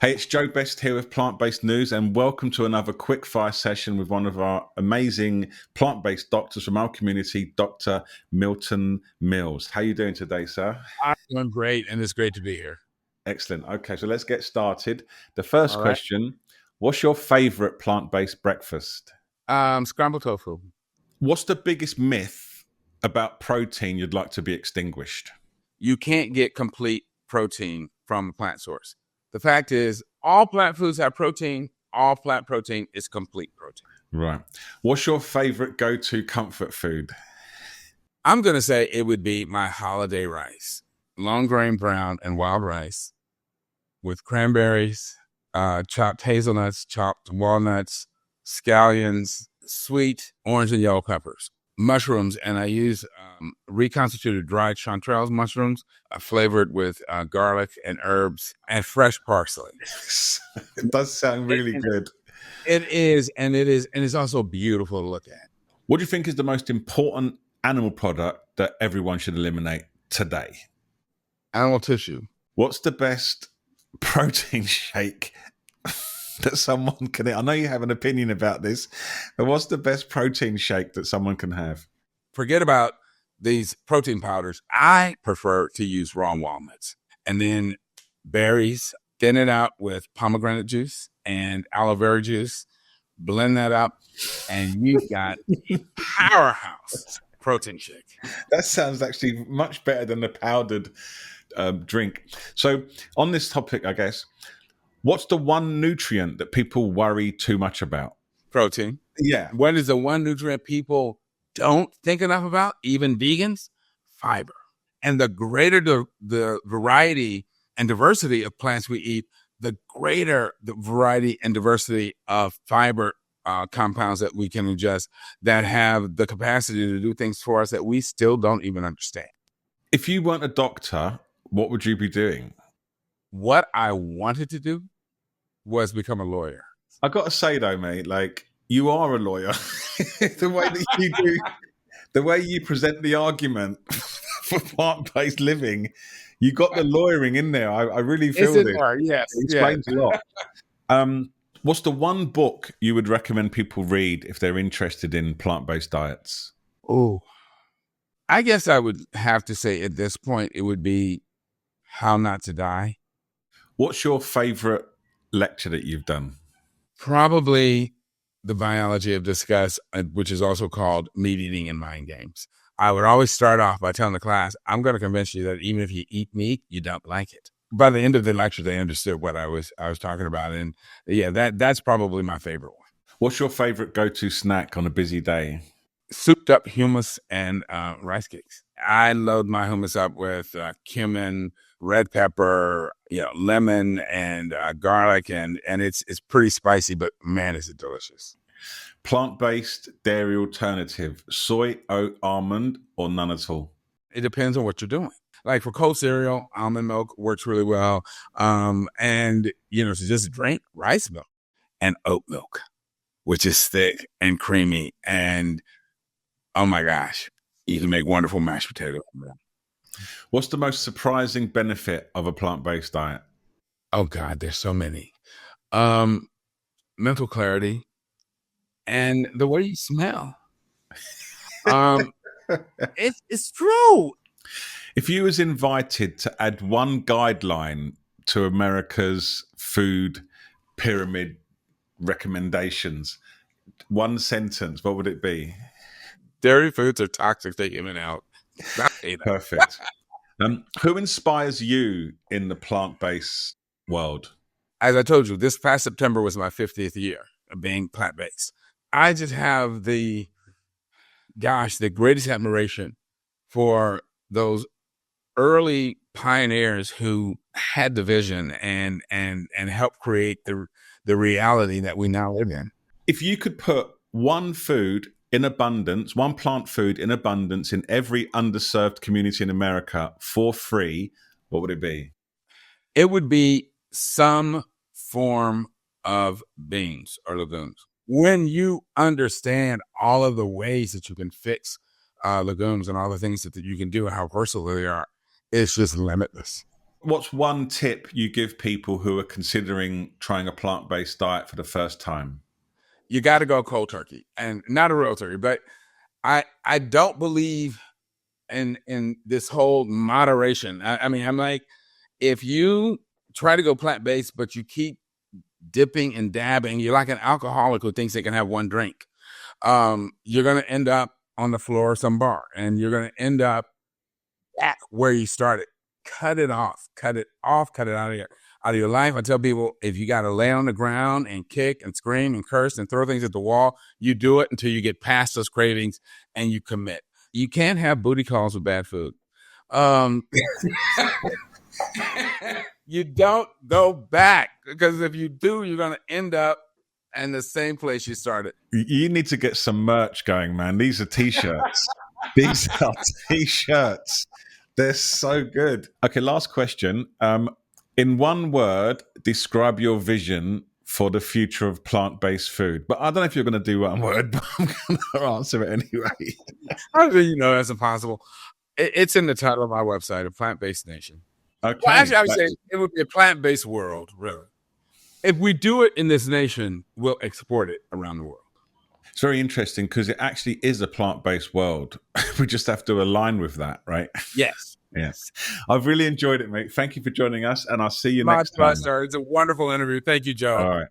Hey, it's Joe Best here with Plant Based News, and welcome to another quick fire session with one of our amazing plant based doctors from our community, Dr. Milton Mills. How are you doing today, sir? I'm doing great, and it's great to be here. Excellent. Okay, so let's get started. The first All right. question: what's your favorite plant based breakfast? Scrambled tofu. What's the biggest myth about protein you'd like to be extinguished? You can't get complete protein from a plant source. The fact is, all plant foods have protein. All plant protein is complete protein. Right. What's your favorite go to comfort food? I'm going to say it would be my holiday rice, long grain brown and wild rice with cranberries, chopped hazelnuts, chopped walnuts, scallions, sweet orange and yellow peppers, mushrooms, and I use reconstituted dried chanterelles mushrooms flavored with garlic and herbs and fresh parsley. It does sound really good. It is, and it's also beautiful to look at. What do you think is the most important animal product that everyone should eliminate today? Animal tissue. What's the best protein shake that someone can eat? I know you have an opinion about this, but what's the best protein shake that someone can have? Forget about these protein powders. I prefer to use raw walnuts and then berries, thin it out with pomegranate juice and aloe vera juice, blend that up, and you've got a powerhouse protein shake. That sounds actually much better than the powdered drink. So, on this topic, I guess, what's the one nutrient that people worry too much about? Protein. Yeah. What is the one nutrient people don't think enough about, even vegans? Fiber. And the greater the variety and diversity of plants we eat, the greater the variety and diversity of fiber compounds that we can ingest that have the capacity to do things for us that we still don't even understand. If you weren't a doctor, what would you be doing? What I wanted to do was become a lawyer. I got to say though, mate, like you are a lawyer. The way that you do, the way you present the argument for plant-based living, you got the lawyering in there. I really feel this. Yes. It explains a lot. What's the one book you would recommend people read if they're interested in plant-based diets? Oh, I guess I would have to say at this point, it would be How Not to Die. What's your favorite lecture that you've done? Probably The Biology of Disgust, which is also called Meat Eating and Mind Games. I would always start off by telling the class, I'm going to convince you that even if you eat meat, you don't like it. By the end of the lecture, they understood what I was talking about. And yeah, that's probably my favorite one. What's your favorite go-to snack on a busy day? Souped up hummus and rice cakes. I load my hummus up with cumin, red pepper, lemon, and garlic, and it's pretty spicy. But man, is it delicious! Plant-based dairy alternative: soy, oat, almond, or none at all? It depends on what you're doing. Like for cold cereal, almond milk works really well, and to just drink rice milk and oat milk, which is thick and creamy and oh my gosh, you can make wonderful mashed potatoes. What's the most surprising benefit of a plant-based diet? Oh God, there's so many. Mental clarity and the way you smell. It's true. If you was invited to add one guideline to America's food pyramid recommendations, one sentence, what would it be? Dairy foods are toxic. They in and out. Perfect. Who inspires you in the plant-based world? As I told you, this past September was my 50th year of being plant-based. I just have the greatest admiration for those early pioneers who had the vision and helped create the reality that we now live in. If you could put one food in abundance, one plant food in abundance in every underserved community in America for free, what would it be? It would be some form of beans or legumes. When you understand all of the ways that you can fix legumes and all the things that you can do and how versatile they are, it's just limitless. What's one tip you give people who are considering trying a plant-based diet for the first time? You got to go cold turkey, and not a real turkey. But I don't believe in this whole moderation. I mean, I'm like, if you try to go plant based, but you keep dipping and dabbing, you're like an alcoholic who thinks they can have one drink. You're going to end up on the floor of some bar, and you're going to end up back where you started. Cut it off, cut it off, cut it out of your life. I tell people, if you got to lay on the ground and kick and scream and curse and throw things at the wall, you do it until you get past those cravings and you commit. You can't have booty calls with bad food. You don't go back, because if you do, you're going to end up in the same place you started. You need to get some merch going, man. These are t-shirts. These are t-shirts. They're so good. Okay, last question. In one word, describe your vision for the future of plant-based food. But I don't know if you're going to do one word, but I'm going to answer it anyway. How do you know that's impossible? It's in the title of my website, A Plant-Based Nation. Okay. Well, actually, I would say it would be a plant-based world, really. If we do it in this nation, we'll export it around the world. It's very interesting because it actually is a plant-based world. We just have to align with that, right? Yes. Yes. I've really enjoyed it, mate. Thank you for joining us, and I'll see you next time. My pleasure. It's a wonderful interview. Thank you, Joe. All right.